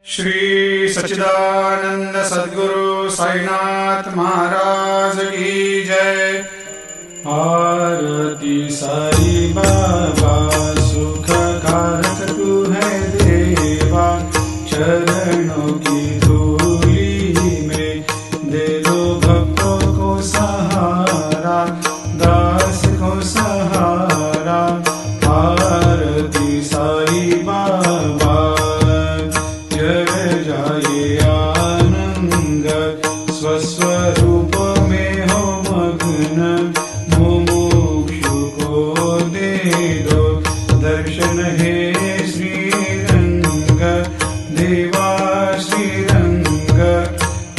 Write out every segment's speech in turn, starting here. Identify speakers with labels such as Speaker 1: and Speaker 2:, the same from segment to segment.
Speaker 1: श्री सच्चिदानंद सद्गुरु साईनाथ महाराज की जय। आरती साई बाबा सुख कारक तू है देवा, चरणों की धूली में दे दो भक्तों को सहारा, दास को सहारा। आरती साई बाबा जय जाए आनंद, स्वस्वरूप में हो मग्न, मुमुक्षु को दे दो दर्शन हे श्रीरंग, देवा श्रीरंग।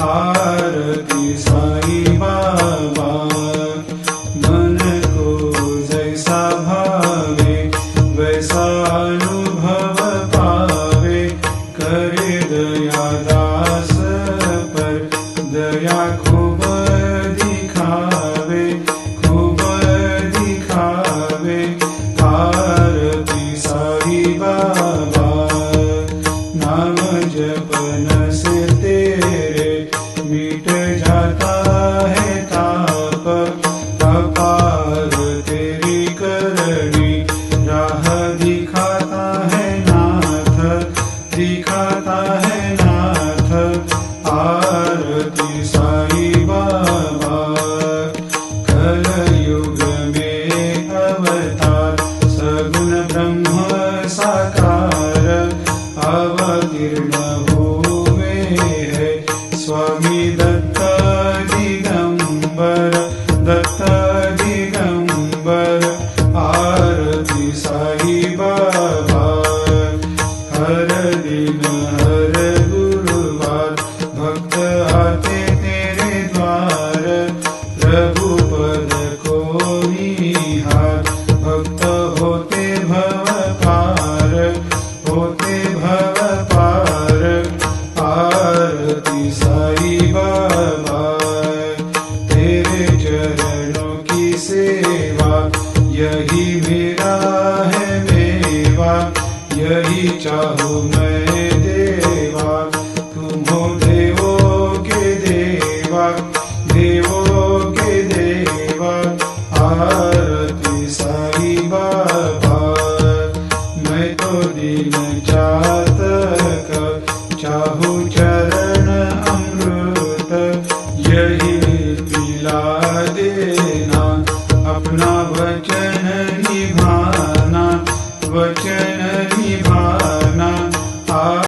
Speaker 1: आरती साई बाबा मन को जैसा भावे वैसा अनुभव पावे, करे दया दास पर दया खूब दिखावे, खूब दिखावे। आरती साई बाबा नाम जपन से तेरे मिट जाता है ताप, अपार तेरी करनी राह दिखाता है नाथ, दिखाता है नाथ। आरती साई बाबा कलयुग में अवतार, सगुण ब्रह्म साकार अवतीर्ण हुए है स्वामी दत्त दिगंबर, दत्त दिगंबर। आरती साई बाबा हर दिन हर